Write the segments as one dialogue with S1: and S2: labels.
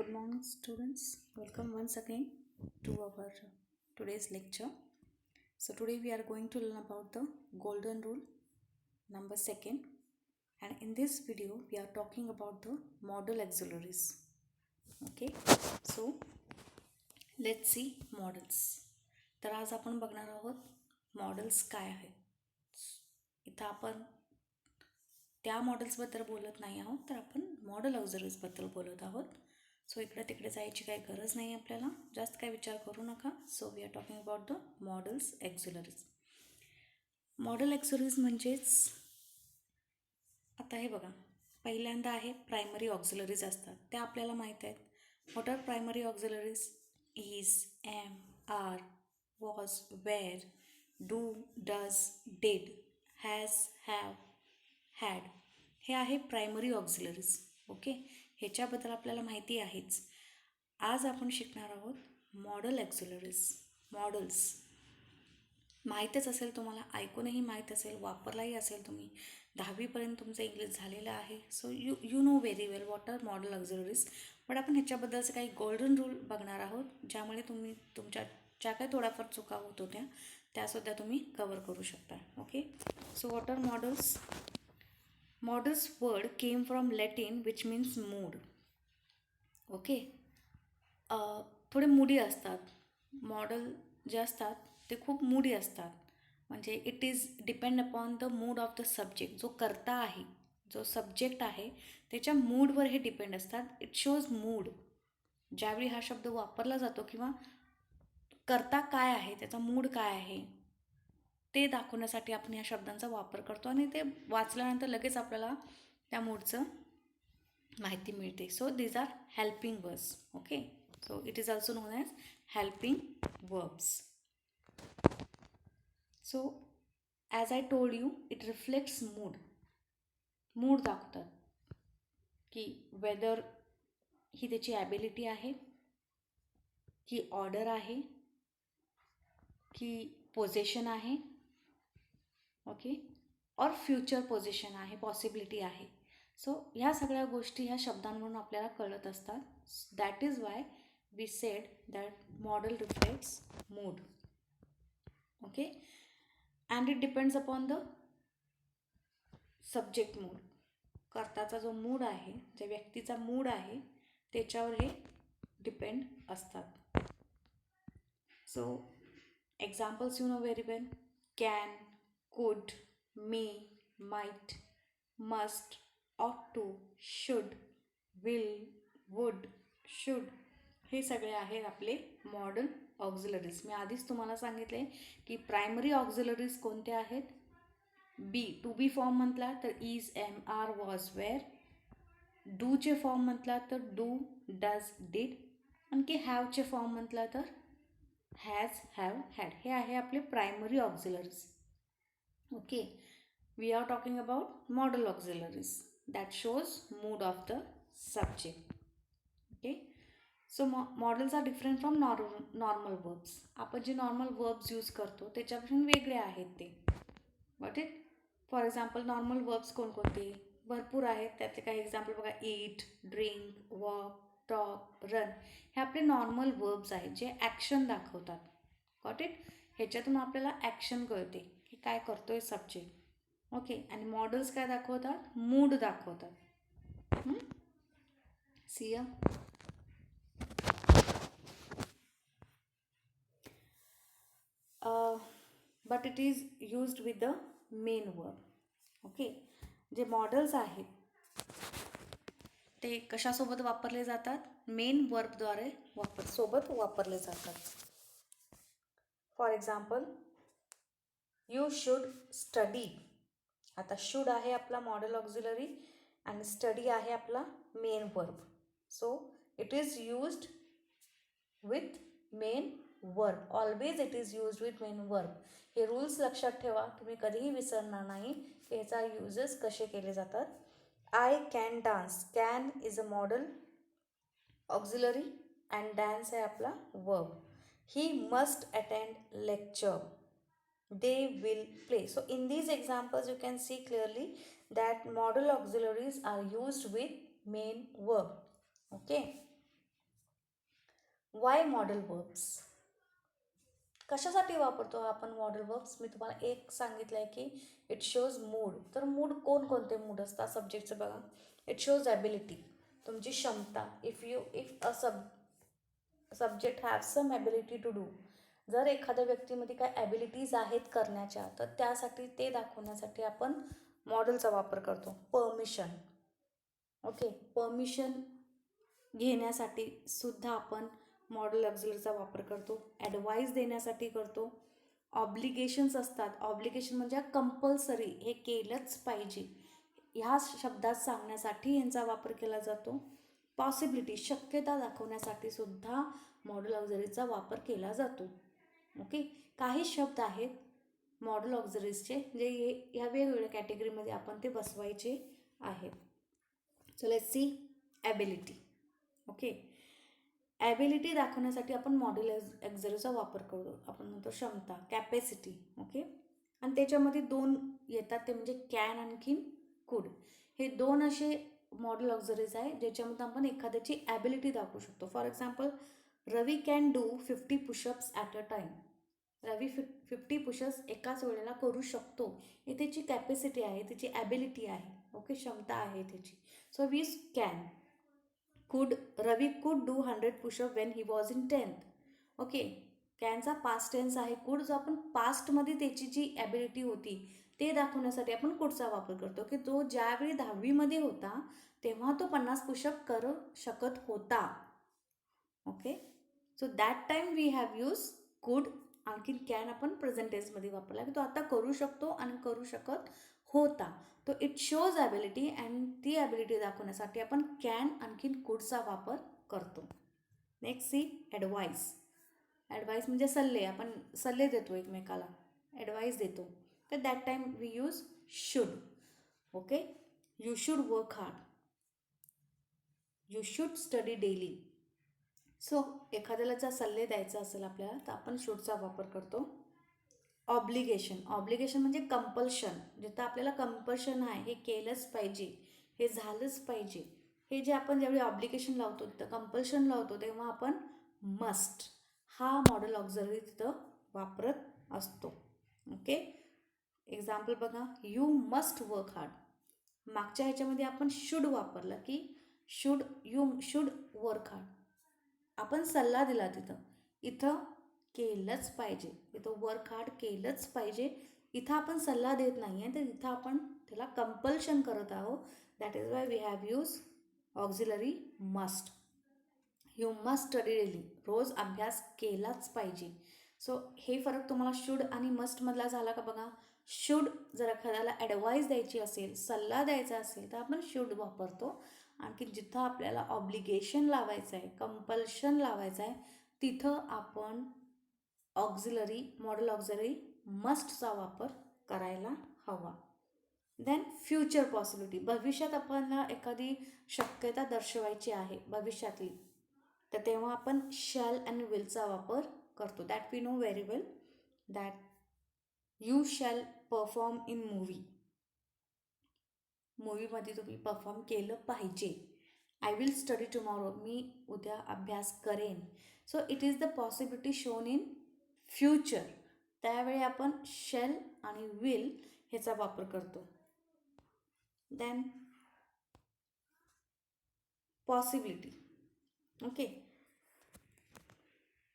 S1: Good morning, students. Welcome once again to our today's lecture. So today we are going to learn about the golden rule number second, and in this video we are talking about the model auxiliaries. Okay, so let's see models. तर आज आपण बघणार आहोत models काय आहेत. इथं आपण त्या मॉडेल्सबद्दल बोलत नाही आहोत, तर आपण मॉडेल ऑक्झिलरीजबद्दल बोलत आहोत. सो इकडे तिकडे जायची काही गरज नाही आपल्याला, जास्त काय विचार करू नका. So we are talking about the modals auxiliaries. Modal auxiliaries म्हणजेच आता हे बघा, पहिल्यांदा आहे प्रायमरी ऑक्झिलरीज असतात, त्या आपल्याला माहीत आहेत. What are primary auxiliaries? Is, am, are, was, were, do, does, did, has, have, had. हे आहे प्रायमरी ऑक्झिलरीज. ओके, ह्याच्याबद्दल आपल्याला माहिती आहेच. आज आपण शिकणार आहोत मॉडेल ऑक्झिलरीज. मॉडेल्स माहीतच असेल तुम्हाला, ऐकूनही माहीत असेल, वापरलाही असेल तुम्ही. 10वीपर्यंत तुमचं इंग्लिश झालेलं आहे. So you know very well what are modal auxiliaries. पण आपण ह्याच्याबद्दलचे काही गोल्डन रूल बघणार आहोत, ज्यामुळे तुम्ही तुमच्या ज्या काही थोड्याफार चुका होत होत्या त्यासुद्धा तुम्ही कवर करू शकता. Okay, so what are modals? Models word came from Latin which means mood. Okay, थोडे मूडी असतात. मॉडेल जे असतात ते खूप मूडी असतात. म्हणजे it is depend upon the mood of the subject. जो कर्ता आहे, जो सब्जेक्ट आहे, त्याच्या मूडवर हे डिपेंड असतात. It shows mood. ज्यावेळी हा शब्द वापरला जातो किंवा कर्ता काय आहे, त्याचा मूड काय आहे, ते दाखवण्यासाठी आपण या शब्दांचा वापर करतो आणि ते वाचल्यानंतर लगेच आपल्याला त्या मूडचं माहिती मिळते. So these are helping verbs. Okay, so it is also known as helping verbs. So as I told you, it reflects mood. Mood दाखवतात की वेदर ही त्याची ॲबिलिटी आहे, की ऑर्डर आहे, की पोझिशन आहे, ओके, और फ्युचर पोझिशन आहे, पॉसिबिलिटी आहे. सो ह्या सगळ्या गोष्टी ह्या शब्दांवरून आपल्याला कळत असतात. That is why we said that model reflects mood. Okay, and it depends upon the subject mood. कर्ताचा जो मूड आहे, ज्या व्यक्तीचा मूड आहे, त्याच्यावर हे डिपेंड असतात. So examples you know very well. Can, could, may, might, must, ought to, should, will, would, should. हे सगळे आहेत आपले मॉडल ऑक्झिलरीज. मी आधीच तुम्हाला सांगितले की प्रायमरी ऑक्झिलरीज कोणते आहेत. बी, टू बी फॉर्म म्हटला तर is, am, are, was, were. डूचे फॉर्म म्हटला तर डू, डज, डिड. आणखी हॅवचे फॉर्म म्हटला तर हॅज, हॅव, हॅड. हे आहे आपले primary auxiliaries. Okay, we are talking about model auxiliaries that shows mood of the subject. Okay, so models are different from normal verbs. आपण जे नॉर्मल verbs यूज करतो त्याच्यापासून वेगळे आहेत ते. Got it? For example normal verbs कोणकोणते? भरपूर आहेत. त्यातले काही एक्झाम्पल बघा. ईट, ड्रिंक, वॉक, टॉक, रन. हे आपले नॉर्मल वर्ब्स आहेत जे ॲक्शन दाखवतात. Got it? ह्याच्यातून आपल्याला ॲक्शन कळते की काय करतोय सब्जेक्ट. ओके, आणि मॉडेल्स काय दाखवतात? मूड दाखवतात. Siya, but it is used with the main verb. Okay, जे मॉडेल्स आहेत ते कशासोबत वापरले जातात? मेन वर्बद्वारे सोबत वापरले जातात. For example, you should study. आता शुड आहे आपला मॉडेल ऑक्झिलरी आणि स्टडी आहे आपला main verb. So it is used with main verb. Always it is used with main verb. हे रूल्स लक्षात ठेवा, तुम्ही कधीही विसरणार नाही की ह्याचा युजेस कसे केले जातात. I can dance. Can is a model auxiliary and dance आहे आपला verb. He must attend lecture. They will play. So in these examples you can see clearly that model auxiliaries are used with main verb. Okay, Y model verbs? कशासाठी वापरतो आपण model verbs? मी तुम्हाला एक सांगितलं आहे की इट शोज मूड. तर mood कोणकोणते मूड असतात सब्जेक्टचं बघा. इट शोज ॲबिलिटी, तुमची क्षमता. If a subject have some ability to do, जर एखाद्या व्यक्तीमध्ये काय ॲबिलिटीज आहेत करण्याच्या, तर त्यासाठी ते दाखवण्यासाठी आपण मॉडेलचा वापर करतो. परमिशन, ओके, परमिशन घेण्यासाठी सुद्धा आपण मॉडेल ऑक्झिलरीचा वापर करतो. ॲडवाईस देण्यासाठी करतो. ऑब्लिगेशन्स असतात, ऑब्लिगेशन म्हणजे कंपल्सरी, हे केलंच पाहिजे ह्या शब्दात सांगण्यासाठी यांचा वापर केला जातो. पॉसिबिलिटी, शक्यता दाखवण्यासाठी सुद्धा मॉडेल ऑक्झिलरीचा वापर केला जातो. ओके, काही शब्द आहेत मॉडेल ऑक्झिलरीजचे जे ह्या वेगवेगळ्या कॅटेगरीमध्ये आपण ते बसवायचे आहेत. So let's see ability. Okay, ability दाखवण्यासाठी आपण मॉडेल ऑक्झिलरीचा वापर करतो. आपण म्हणतो क्षमता, कॅपॅसिटी. ओके, आणि त्याच्यामध्ये दोन येतात, ते म्हणजे कॅन आणखीन कुड. हे दोन असे मॉडेल ऑक्झिलरीज आहे ज्याच्यामध्ये आपण एखाद्याची ॲबिलिटी दाखवू शकतो. For example, Ravi can do 50 pushups at a time. Ravi 50 pushups एकाच वेळेला करू शकतो. हे त्याची कॅपॅसिटी आहे, त्याची ॲबिलिटी आहे. ओके, क्षमता आहे त्याची. So we can. Ravi could do 100 pushup when he was in 10th. Okay, कॅनचा पास्ट टेन्स आहे. कुड जो आपण पास्टमध्ये त्याची जी ॲबिलिटी होती ते दाखवण्यासाठी आपण कुडचा वापर करतो, की तो ज्यावेळी 10वीमध्ये होता तेव्हा तो 50 पुशअप करू शकत होता. Okay, so that time we have use could. आणखीन कॅन आपण प्रेझेंट टेन्समध्ये वापरला, की तो आता करू शकतो आणि करू शकत होता. तो इट शोज ॲबिलिटी, अँड ती ॲबिलिटी दाखवण्यासाठी आपण कॅन आणखीन कुडचा वापर करतो. Next C advice. ॲडवाईस म्हणजे सल्ले, आपण सल्ले देतो एकमेकाला, ॲडवाईस देतो. तर that time we use should. Okay, you should work hard, you should study daily. So एखाद्याला जर सल्ले द्यायचा असेल आपल्याला तर आपण शुडचा वापर करतो. ऑब्लिगेशन. ऑब्लिगेशन म्हणजे कंपल्शन, जिथं आपल्याला कंपल्शन आहे, हे केलंच पाहिजे, हे झालंच पाहिजे. हे जे आपण ज्यावेळी ऑब्लिगेशन लावतो, तर कंपल्शन लावतो, तेव्हा आपण मस्ट हा मॉडेल ऑक्झिलरी तिथं वापरत असतो. ओके, एक्झाम्पल बघा, यू मस्ट वर्क हार्ड. मागच्या ह्याच्यामध्ये आपण शुड वापरलं, की यू शुड वर्क हार्ड, आपण सल्ला दिला तिथं. इथं केलंच पाहिजे, इथं वर्क हार्ड केलंच पाहिजे. इथं आपण सल्ला देत नाही आहे, तर इथं आपण त्याला कंपल्शन करत आहोत. That is why we have use auxiliary must. You must study daily, रोज अभ्यास केलाच पाहिजे. सो हे फरक तुम्हाला शुड आणि मस्टमधला झाला का बघा. शुड जर एखाद्याला ॲडवाईस द्यायची असेल, सल्ला द्यायचा असेल, तर आपण शुड वापरतो. आणखी जिथं आपल्याला ऑब्लिगेशन लावायचं आहे, कंपल्शन लावायचं आहे, तिथं आपण मॉडेल ऑक्झिलरी मस्टचा वापर करायला हवा. Then future possibility. भविष्यात आपल्याला एखादी शक्यता दर्शवायची आहे भविष्यातली, तर तेव्हा आपण शॅल अँड विलचा वापर करतो. That we know very well, that you shall perform in मूवीमध्ये तुम्ही परफॉर्म केलं पाहिजे. आय विल स्टडी टुमॉरो, मी उद्या अभ्यास करेन. So it is the possibility shown in future. त्यावेळी आपण शॅल आणि विल ह्याचा वापर करतो. Then possibility. Okay,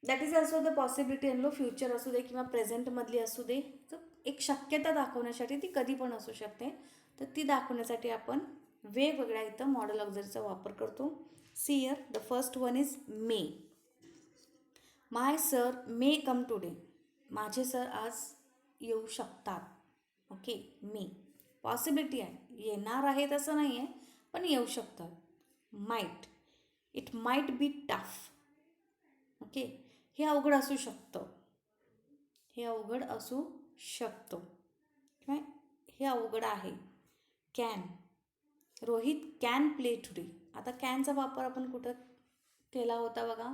S1: that is also the possibility in low, future असू दे किंवा प्रेझेंटमधली असू दे, तर एक शक्यता दाखवण्यासाठी ती कधी पण असू शकते. तर ती दाखवण्यासाठी आपण वेगवेगळ्या इथं मॉडेल ऑक्झिलरीचा वापर करतो. See here, the first one is may. My sir may come today, माझे सर आज येऊ शकतात. ओके, मे पॉसिबिलिटी आहे, येणार आहे तसं नाही आहे, पण येऊ शकतात. Might, it might be tough. Okay, हे अवघड असू शकतं, हे अवघड असू शकतं किंवा हे अवघड आहे. Can, Rohit can play today. आता कॅनचा वापर आपण कुठं केला होता बघा,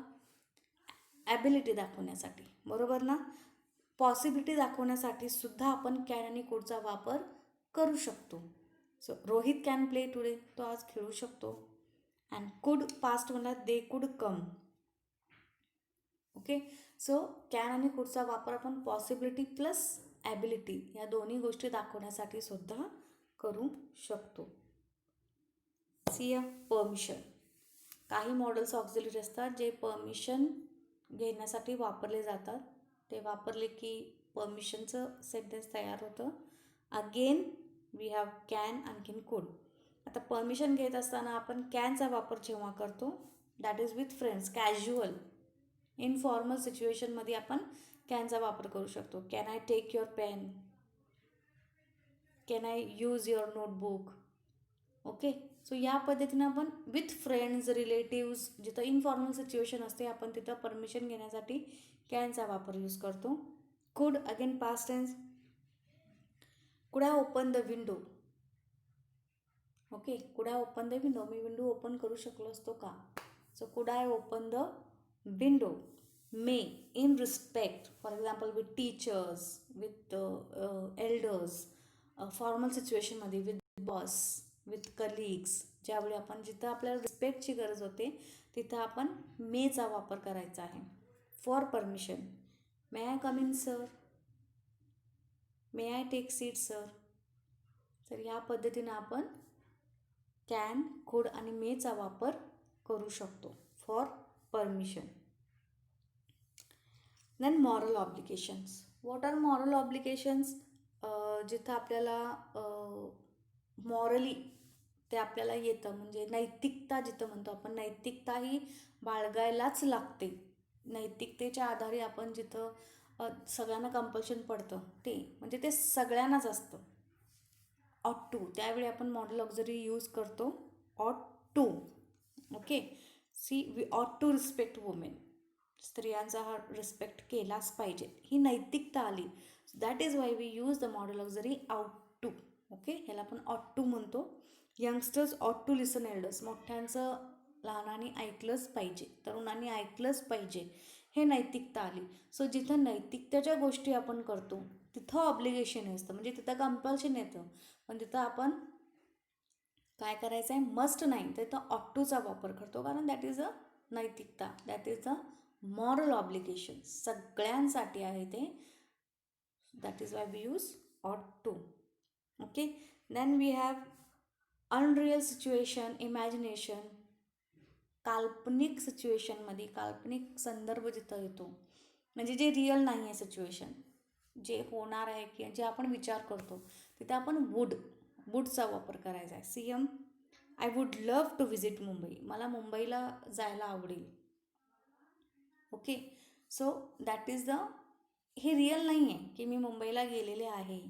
S1: ॲबिलिटी दाखवण्यासाठी, बरोबर ना. पॉसिबिलिटी दाखवण्यासाठी सुद्धा आपण कॅन आणि कुडचा वापर करू शकतो. So Rohit can play today, तो आज खेळू शकतो. अँड कुड पास्ट म्हणला, they could come. Okay. So can आणि कुडचा वापर आपण पॉसिबिलिटी प्लस ॲबिलिटी या दोन्ही गोष्टी दाखवण्यासाठी सुद्धा करू शकतो. See permission. काही मॉडेल्स ऑक्झिलरी असतात जे परमिशन घेण्यासाठी वापरले जातात. ते वापरले की परमिशनचं सेंटेन्स तयार होतं. अगेन वी हॅव कॅन आणखीन कुड. आता परमिशन घेत असताना आपण कॅनचा वापर जेव्हा करतो that is with friends, casual informal सिच्युएशनमध्ये आपण कॅनचा वापर करू शकतो. Can I take your pen, can I use your notebook. Okay. So या पद्धतीनं आपण विथ फ्रेंड्स, रिलेटिव्स, जिथं इनफॉर्मल सिच्युएशन असते आपण तिथं परमिशन घेण्यासाठी कॅनचा वापर यूज करतो. Could again past tense. Could I open the window. Okay. Could I open the window. मी विंडो ओपन करू शकलो असतो का. So could I open the window. May in respect, for example with teachers, with elders, formal सिच्युएशनमध्ये with boss, with colleagues, ज्यावेळी आपण जिथं आपल्याला रिस्पेक्टची गरज होते तिथं आपण मेचा वापर करायचा आहे. For permission, may I come in sir, may I take seat sir. तर ह्या पद्धतीनं आपण कॅन, कुड आणि मेचा वापर करू शकतो for permission. Then moral obligations. What are moral obligations? जिथं आपल्याला मॉरली ते आपल्याला येतं, म्हणजे नैतिकता जिथं म्हणतो आपण, नैतिकता ही बाळगायलाच लागते. नैतिकतेच्या आधारे आपण जिथं सगळ्यांना कंपल्शन पडतं ते म्हणजे ते सगळ्यांनाच असतं. ऑट टू, त्यावेळी आपण मॉडल ऑक्झिलरी यूज करतो ought to. Okay. See we ought to respect women. स्त्रियांचा हा रिस्पेक्ट केलाच पाहिजे, ही नैतिकता आली. That is why we use the modal auxiliary ought to. Okay. ह्याला आपण ऑट टू म्हणतो. यंगस्टर्स ऑट टू लिसन एल्डर्स. मोठ्यांचं लहानांनी ऐकलंच पाहिजे, तरुणांनी ऐकलंच पाहिजे, हे नैतिकता आली. सो जिथं नैतिकतेच्या गोष्टी आपण करतो तिथं ऑब्लिगेशन असतं, म्हणजे तिथं कंपल्शन येतं. पण तिथं आपण काय करायचं आहे, मस्ट नाही, तिथं ऑट टूचा वापर करतो, कारण दॅट इज अ नैतिकता, that is a moral obligation. सगळ्यांसाठी आहे ते. That is why we use ought to. Okay. Then we have unreal situation, imagination. काल्पनिक सिच्युएशनमध्ये, काल्पनिक संदर्भ जिथं येतो, म्हणजे जे रिअल नाही आहे सिच्युएशन, जे होणार आहे किंवा जे आपण विचार करतो तिथे आपण वुडचा वापर करायचा आहे. CM I would love to visit Mumbai. मला मुंबईला जायला आवडेल. Okay. So that is the, हे रिअल नाही आहे की मी मुंबईला गेलेले आहे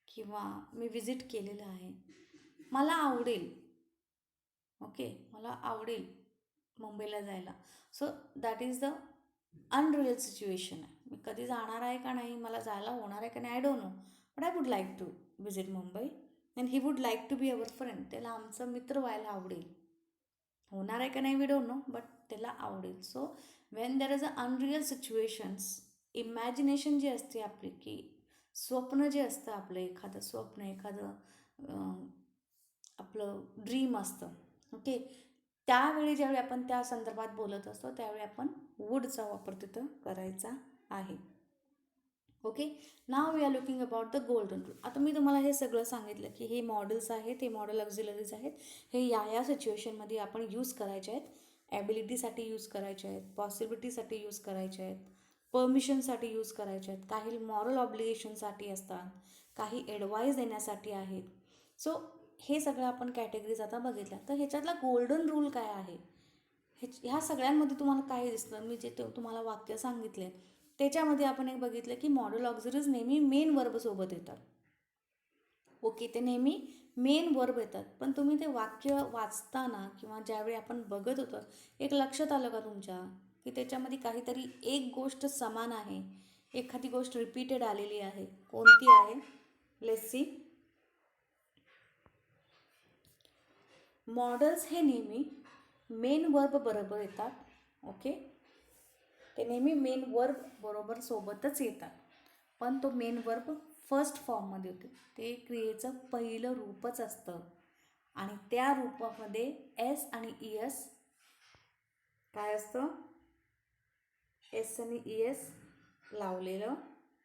S1: किंवा मी विजिट केलेलं आहे. मला आवडेल. ओके. मला आवडेल मुंबईला जायला. So that is the unreal situation आहे. मी कधी जाणार आहे का नाही, मला जायला होणार आहे का नाही, I don't know, but I would like to visit Mumbai and he would like to be our friend. त्याला आमचं मित्र व्हायला आवडेल. होणार आहे का नाही वी डोंट नो, बट त्याला आवडेल. So when there is a unreal situations, imagination जी असते आपली, की स्वप्न जे असतं आपलं, एखादं स्वप्न, एखादं आपलं ड्रीम असतं. ओके. त्यावेळी ज्यावेळी आपण त्या संदर्भात बोलत असतो त्यावेळी आपण वुडचा वापर तिथं करायचा आहे. Okay. Now we are looking about the golden rule. आता मी तुम्हाला हे सगळं सांगितलं की हे मॉडेल्स आहेत, हे मॉडेल ऑक्झिलरीज आहेत, हे या सिच्युएशनमध्ये आपण यूज करायचे आहेत. ॲबिलिटीसाठी यूज करायचे आहेत, पॉसिबिलिटीसाठी यूज करायचे आहेत, परमिशनसाठी यूज करायचे आहेत, काही मॉरल ऑब्लिगेशनसाठी असतात, काही ॲडवाईस देण्यासाठी आहेत. सो हे सगळं आपण कॅटेगरीज आता बघितल्या. तर ह्याच्यातला गोल्डन रूल काय आहे, ह्या सगळ्यांमध्ये तुम्हाला काय दिसतं, मी जे तुम्हाला वाक्य सांगितले त्याच्यामध्ये आपण एक बघितलं की मॉडल ऑक्झिलरीज नेहमी मेन वर्बसोबत येतात. ओके. ते नेहमी मेन वर्ब येतात. पण तुम्ही ते वाक्य वाचताना किंवा ज्यावेळी आपण बघत होतो एक लक्षात आलं का तुमच्या की त्याच्यामध्ये काहीतरी एक गोष्ट समान आहे, एखादी गोष्ट रिपीटेड आलेली आहे. कोणती आहे? Let's see. मॉडेल्स हे नेहमी मेन वर्ब बरोबर येतात. ओके. ते नेहमी मेन वर्ब बरोबर सोबतच येतात, पण तो मेन वर्ब फर्स्ट फॉर्ममध्ये होते. ते क्रियेचं पहिलं रूपच असतं आणि त्या रूपामध्ये एस आणि ई एस काय असतं, एस आणि ई एस लावलेलं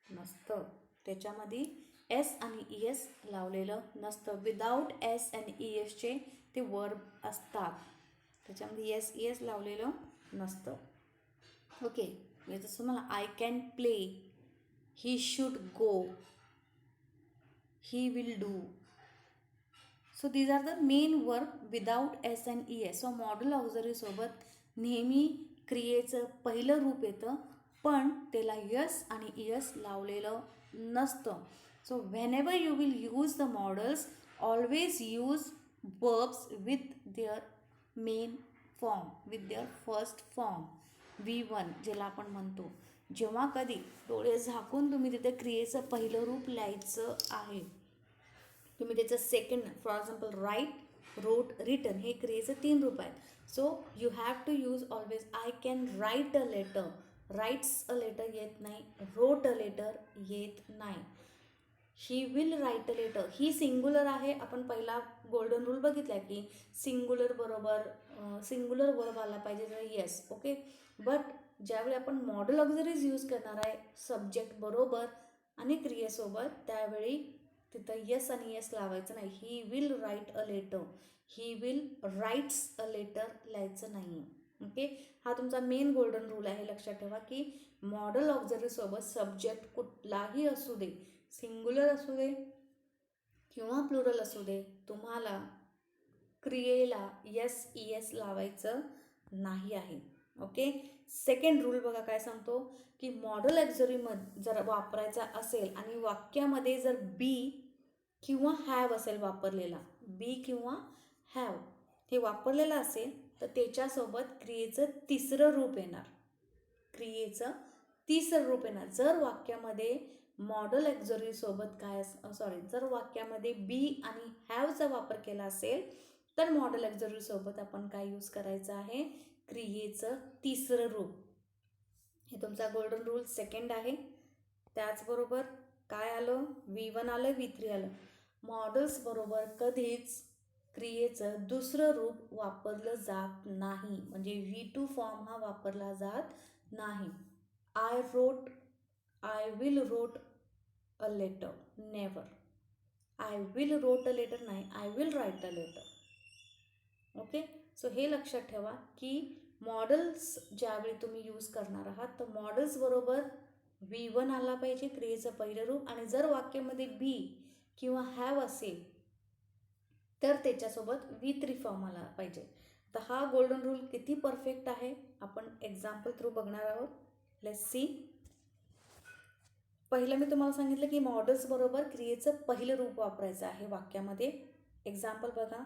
S1: नसतं. त्याच्यामध्ये एस आणि ई एस लावलेलं नसतं. विदाऊट एस आणि ई एसचे ते वर्ब असतात. त्याच्यामध्ये एस ई एस लावलेलं नसतं. ओके, म्हणजे जसं मला I can play, he should go, he will do. So these are the main verb without s and e s. So modal ऑक्झरीसोबत नेहमी क्रियेचं पहिलं रूप येतं, पण त्याला यस आणि ई एस लावलेलं नसतं. So whenever you will use the models, always use verbs with their main form, with their first form, V1 ज्याला आपण म्हणतो. जेव्हा कधी डोळे झाकून तुम्ही तिथे क्रियेचं पहिलं रूप लिहायचं आहे, तुम्ही त्याचं second, for example write, wrote, written, हे क्रियेचं 3 रूप आहेत. So you have to use always I can write a letter. Writes a letter येत नाही, रोट अ लेटर येत नाही. He will write a letter, he singular आहे. आपण पहिला गोल्डन रूल बघितला की सिंग्युलर बरोबर सिंग्युलर वर्ब आला पाहिजे तर येस. ओके, बट ज्यावेळी आपण मॉडल ऑक्झरीज यूज करणार आहे सब्जेक्ट बरोबर आणि क्रियेसोबत, त्यावेळी तिथं येस आणि येस लावायचं नाही. He will write a letter, he will writes a letter लिहायचं नाही. ओके, हा तुमचा मेन गोल्डन रूल आहे. लक्षात ठेवा की मॉडल ऑक्झरीसोबत सब्जेक्ट कुठलाही असू दे, सिंग्युलर असू दे किंवा प्लुरल असू दे, तुम्हाला क्रियेला यस ई एस लावायचं नाही आहे. ओके, सेकंड रूल बघा काय सांगतो की मॉडल ऑक्झरीमध्ये जर वापरायचा असेल आणि वाक्यामध्ये जर बी किंवा हॅव असेल वापरलेला, बी किंवा हॅव हे वापरलेलं असेल, तर त्याच्यासोबत क्रियेचं तिसरं रूप येणार. क्रियेचं तिसरं रूप येणार. जर वाक्यामध्ये मॉडल ऑक्झरीसोबत काय जर वाक्यामध्ये बी आणि हॅवचा वापर केला असेल, तर मॉडल ऑक्झरीसोबत आपण काय यूज करायचं आहे, क्रियेचं तिसरं रूप. हे तुमचा गोल्डन रूल सेकंड आहे. त्याचबरोबर काय आलं, V1 आलं, V3 आलं. मॉडल्स बरोबर कधीच क्रियेचं दुसरं रूप वापरलं जात नाही, म्हणजे V2 फॉर्म हा वापरला जात नाही. I wrote, I will wrote a letter, never. I will wrote a letter नाही, I will write a letter. Okay, so हे लक्षात ठेवा की मॉडल्स ज्यावेळी तुम्ही यूज करणार आहात, तर मॉडल्स बरोबर V1 आला पाहिजे, क्रियेचं पहिलं रूप, आणि जर वाक्यामध्ये बी किंवा हॅव असेल तर त्याच्यासोबत V3 फॉर्म आला पाहिजे. तर हा गोल्डन रूल किती परफेक्ट आहे आपण एक्झाम्पल थ्रू बघणार आहोत. Let's see. पहिलं मी तुम्हाला सांगितलं की मॉडल्स बरोबर क्रियेचं पहिलं रूप वापरायचं आहे वाक्यामध्ये. एक्झाम्पल बघा,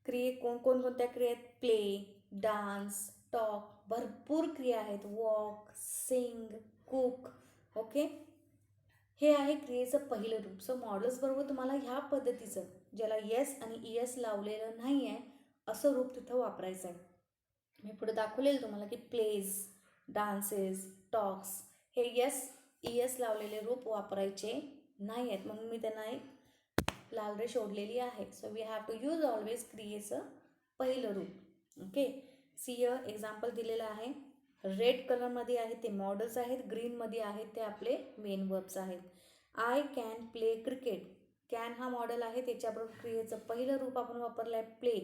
S1: क्रिये कोणकोणत्या क्रिया आहेत, प्ले, डान्स, टॉक, भरपूर क्रिया आहेत, वॉक, सिंग, कुक. ओके, हे आहे क्रियेचं पहिलं रूप. सो मॉडल्स बरोबर तुम्हाला ह्या पद्धतीचं, ज्याला येस आणि ई एस लावलेलं नाही आहे, असं रूप तिथं वापरायचं आहे. मी पुढे दाखवलेलं तुम्हाला की प्लेज, डान्सेस, टॉक्स हे येस ई एस लावलेले रूप वापरायचे नाही आहेत, म्हणून मी त्यांना एक लाल रेष ओढलेली आहे. So we have to use always क्रियेचं पहिलं रूप. ओके, सी एक्झाम्पल दिलेलं आहे. रेड कलरमध्ये आहे ते मॉडल्स आहेत, ग्रीनमध्ये आहेत ते आपले मेन वर्ब्स आहेत. I can play cricket, can हा मॉडल आहे, त्याच्याबरोबर क्रियेचं पहिलं रूप आपण वापरलं आहे प्ले.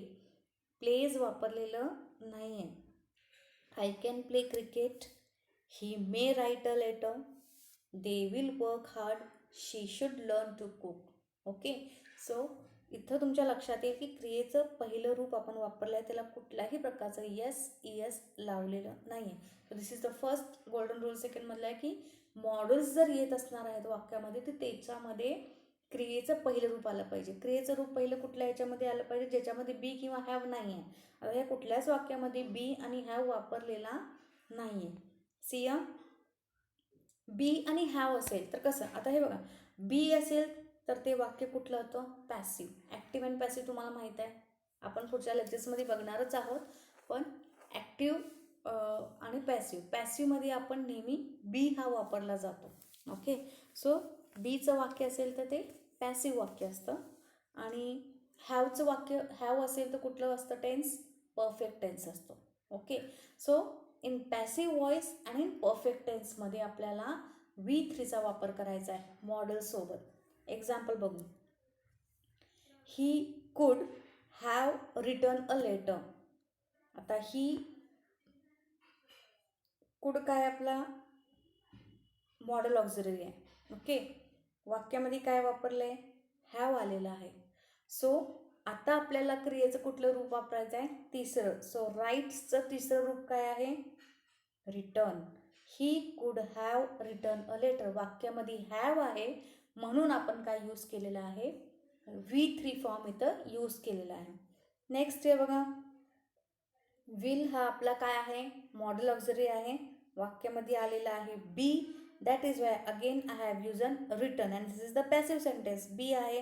S1: प्लेज वापरलेलं नाही आहे. I can play cricket, he may write a letter, they will work hard, she should learn to cook. Okay, so इथं तुमच्या लक्षात येईल की क्रियेचं पहिलं रूप आपण वापरलं आहे, त्याला कुठल्याही प्रकारचं येस ई एस लावलेलं नाही आहे. So this is the first golden rule. सेकंडमधला आहे की मॉडल्स जर येत असणार आहेत वाक्यामध्ये, तर त्याच्यामध्ये क्रियेचं पहिलं रूप आलं पाहिजे. क्रियेचं रूप पहिलं कुठल्या ह्याच्यामध्ये आलं पाहिजे, ज्याच्यामध्ये बी किंवा हॅव नाही आहे. आता ह्या कुठल्याच वाक्यामध्ये बी आणि हॅव वापरलेला नाही आहे. सी बी आणि हॅव असेल तर कसं, आता हे बघा, बी असेल तर ते वाक्य कुठलं होतं, पॅसिव्ह. ॲक्टिव्ह अँड पॅसिव्ह तुम्हाला माहीत आहे, आपण पुढच्या लेक्चर्समध्ये बघणारच आहोत. पण ॲक्टिव्ह आणि पॅसिव्हमध्ये आपण नेहमी बी हा वापरला जातो. ओके, सो बीचं वाक्य असेल तर ते पॅसिव्ह वाक्य असतं, आणि हॅव असेल तर कुठलं असतं, टेन्स, परफेक्ट टेन्स असतो. Okay, so in passive voice आणि इन परफेक्ट टेन्समध्ये आपल्याला V3चा वापर करायचा आहे मॉडेलसोबत. एक्झाम्पल बघू. ही could have written a letter. आता ही कुड काय आपला मॉडेल ऑक्झिलरी आहे. ओके, वाक्यामध्ये काय वापरलं आहे? हॅव आलेलं आहे. सो आता आपल्याला क्रियेचं कुठलं रूप वापरायचं आहे? तिसरं. सो राईट्सचं तिसरं रूप काय आहे? Return. He could have return a letter. वाक्यामध्ये हॅव आहे म्हणून आपण काय यूज केलेलं आहे? V3 फॉर्म इथं यूज केलेला आहे. नेक्स्ट आहे बघा, विल हा आपला काय आहे? मॉडेल ऑक्झिलरी आहे. वाक्यामध्ये आलेला आहे be. That is why again I have used return and this is the passive sentence. Be आहे.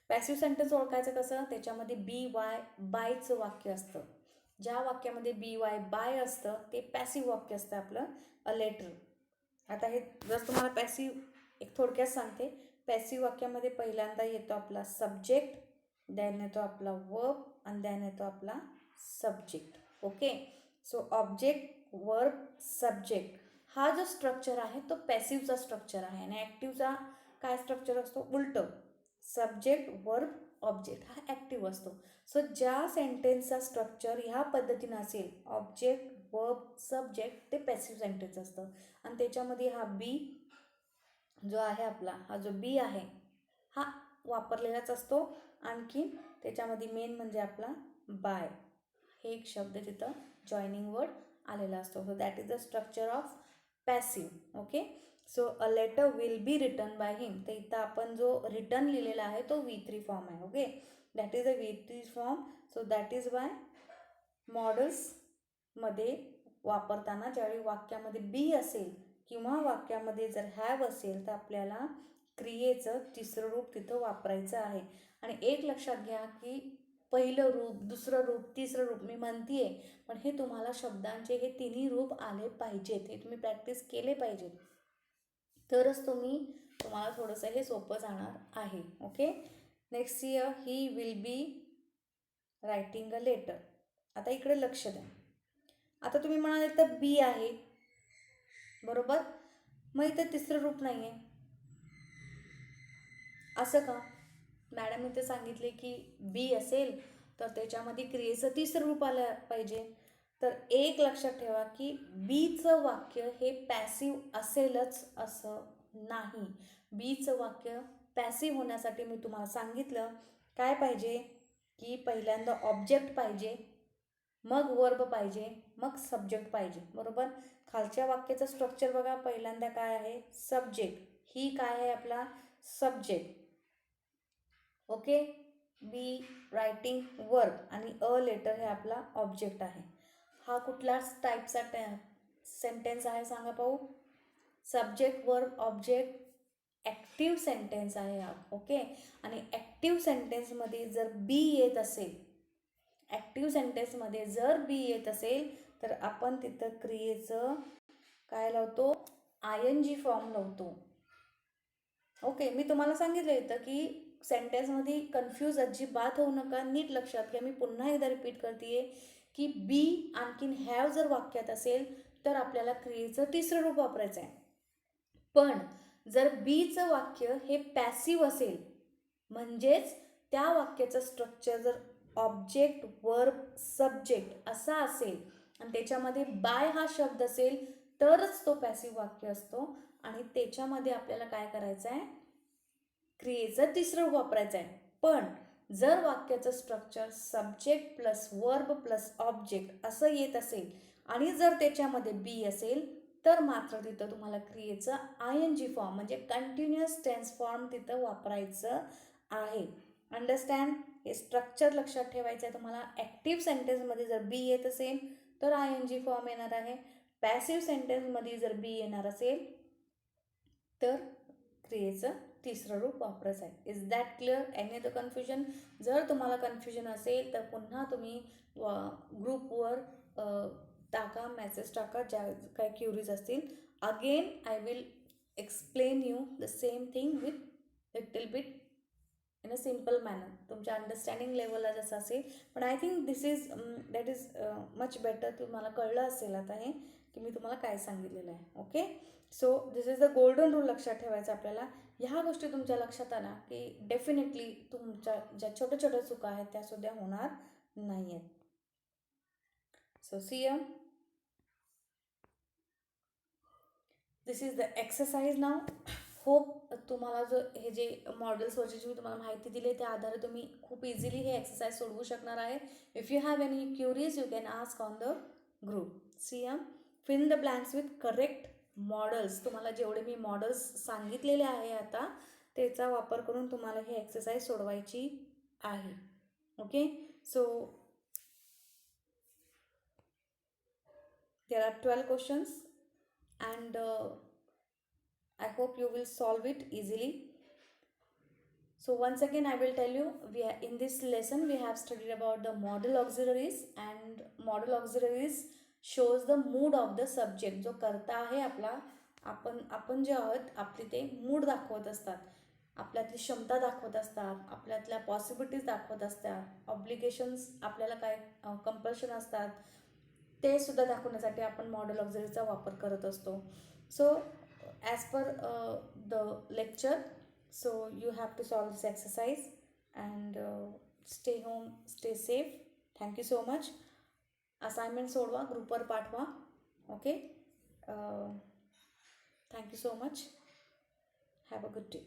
S1: पॅसिव्ह सेंटेन्स ओळखायचं कसं? त्याच्यामध्ये बी वाय बायचं वाक्य असतं. ज्या वाक्यामध्ये बी वाय बाय असतं ते पॅसिव्ह वाक्य असतं आपलं, अ लेटर. आता हे जर तुम्हाला पॅसिव्ह एक थोडक्यात सांगते. पॅसिव्ह वाक्यामध्ये पहिल्यांदा येतो आपला सब्जेक्ट, देन येतो आपला वर्ब आणि देन येतो आपला subject. Okay, so object verb subject हा जो स्ट्रक्चर आहे तो पॅसिव्हचा स्ट्रक्चर आहे आणि ॲक्टिव्हचा काय स्ट्रक्चर असतो? उलटं. सब्जेक्ट वर्ब ऑब्जेक्ट हा ॲक्टिव्ह असतो. सो ज्या सेंटेन्सचा स्ट्रक्चर ह्या पद्धतीनं असेल, ऑब्जेक्ट वर्ब सब्जेक्ट, ते पॅसिव्ह सेंटेन्स असतं. आणि त्याच्यामध्ये हा बी जो आहे आपला, हा जो बी आहे हा वापरलेलाच असतो. आणखी त्याच्यामध्ये मेन म्हणजे आपला बाय हे एक शब्द तिथं जॉईनिंग वर्ड आलेला असतो. So that is the structure of passive. Okay, so a letter will be return by him. तर इथं आपण जो रिटर्न लिहिलेला आहे तो V3 फॉर्म आहे. Okay, that is a V3 form. So that is Y मॉडेल्समध्ये वापरताना ज्यावेळी वाक्यामध्ये बी असेल किंवा वाक्यामध्ये जर हॅव असेल तर आपल्याला क्रियेचं तिसरं रूप तिथं वापरायचं आहे. आणि एक लक्षात घ्या की पहिलं रूप, दुसरं रूप, तिसरं रूप मी म्हणते आहे, पण हे तुम्हाला शब्दांचे हे तिन्ही रूप आले पाहिजेत. हे तुम्ही प्रॅक्टिस केले पाहिजेत, तरच तुम्हाला थोडंसं हे सोपं जाणार आहे. Okay, next year he will be writing a letter. आता इकडे लक्ष द्या. आता तुम्ही म्हणाले तर बी आहे बरोबर, मग इथं तिसरं रूप नाही आहे असं का? मॅडम इथे सांगितले की बी असेल तर त्याच्यामध्ये क्रियेचं तिसरं रूप आलं पाहिजे. तर एक लक्षात ठेवा की बीचं वाक्य हे पॅसिव्ह असेलच असं नाही. बीचं वाक्य पॅसिव्ह होण्यासाठी मी तुम्हाला सांगितलं काय पाहिजे की पहिल्यांदा ऑब्जेक्ट पाहिजे, मग वर्ब पाहिजे, मग सब्जेक्ट पाहिजे बरोबर. खालच्या वाक्याचं स्ट्रक्चर बघा. पहिल्यांदा काय आहे? सब्जेक्ट. ही काय आहे? आपला सब्जेक्ट. ओके, बी रायटिंग वर्ब आणि अ लेटर हे आपला ऑब्जेक्ट आहे. हा कुठला टाईपचा सेंटेन्स आहे सांगा पाहू? Subject verb object active sentence आहे हा. ओके, आणि ॲक्टिव्ह सेंटेन्समध्ये जर बी येत असेल, ॲक्टिव्ह सेंटेन्समध्ये जर बी येत असेल तर आपण तिथं क्रियेचं काय लावतो? ING फॉर्म लावतो. ओके, मी तुम्हाला सांगितलं इथं की सेंटेन्समध्ये कन्फ्यूज अजिबात होऊ नका. नीट लक्षात घ्या. मी पुन्हा एकदा रिपीट करते की बी आणखीन हॅव जर वाक्यात असेल तर आपल्याला क्रियेचं तिसरं रूप वापरायचं आहे. पण जर बीचं वाक्य हे पॅसिव्ह असेल म्हणजेच त्या वाक्याचं स्ट्रक्चर जर ऑब्जेक्ट वर्ब सब्जेक्ट असा असेल आणि त्याच्यामध्ये बाय हा शब्द असेल तरच तो पॅसिव्ह वाक्य असतो. आणि त्याच्यामध्ये आपल्याला काय करायचं आहे? क्रियेचं तिसरं वापरायचं आहे. पण जर वाक्याचं structure subject plus verb plus object असं येत असेल आणि जर त्याच्यामध्ये बी असेल तर मात्र तिथं तुम्हाला क्रियेचं ING फॉर्म म्हणजे कंटिन्युअस टेन्स फॉर्म तिथं वापरायचं आहे. अंडरस्टँड? हे स्ट्रक्चर लक्षात ठेवायचं आहे तुम्हाला. ॲक्टिव्ह सेंटेन्समध्ये जर बी येत असेल तर ING फॉर्म येणार आहे. पॅसिव्ह सेंटेन्समध्ये जर बी येणार असेल तर क्रियेचं तिसरं रूप वापरायचं आहे. Is that clear? Any the confusion? जर तुम्हाला कन्फ्युजन असेल तर पुन्हा तुम्ही ग्रुपवर टाका, मेसेज टाका, ज्या काही क्युरीज असतील. Again I will explain you the same thing with little bit in a simple manner, तुमच्या अंडरस्टँडिंग लेवलला जसं असेल. पण I think this is that is much better. तुम्हाला कळलं असेल आता हे की मी तुम्हाला काय सांगितलेलं आहे. Okay, so this is the golden rule. लक्षात ठेवायचं आपल्याला. ह्या गोष्टी तुमच्या लक्षात आल्या की डेफिनेटली तुमच्या ज्या छोट्या छोट्या चुका आहेत त्या सुद्धा होणार नाही आहेत. So see you. This is the exercise नाव. होप तुम्हाला जो हे जे मॉडेल्सवरची जी मी तुम्हाला माहिती दिली त्या आधारे तुम्ही खूप इझिली हे एक्सरसाइज सोडवू शकणार आहे. If you have any curious you can ask on the group. See um fill the blanks with correct modals. तुम्हाला जेवढे मी मॉडेल्स सांगितलेले आहे आता त्याचा वापर करून तुम्हाला हे एक्सरसाइज सोडवायची आहे. Okay, so there are 12 questions and I hope you will solve it easily. So once again I will tell you, in this lesson we have studied about the modal auxiliaries, and modal auxiliaries shows the mood of the subject. जो करता आहे आपला, आपण जे आहोत आपली ते mood दाखवत असतात, आपल्यातली क्षमता दाखवत असतात, आपल्यातल्या पॉसिबिलिटीज दाखवत असतात, ऑब्लिगेशन्स आपल्याला काय कंपल्शन असतात ते सुद्धा दाखवण्यासाठी आपण मॉडल ऑक्झिलरीचा वापर करत असतो. So as per the lecture, so you have to solve this exercise and stay home, stay safe. Thank you so much. Assignment सोडवा, ग्रुपवर पाठवा. Okay, thank you so much. Have a good day.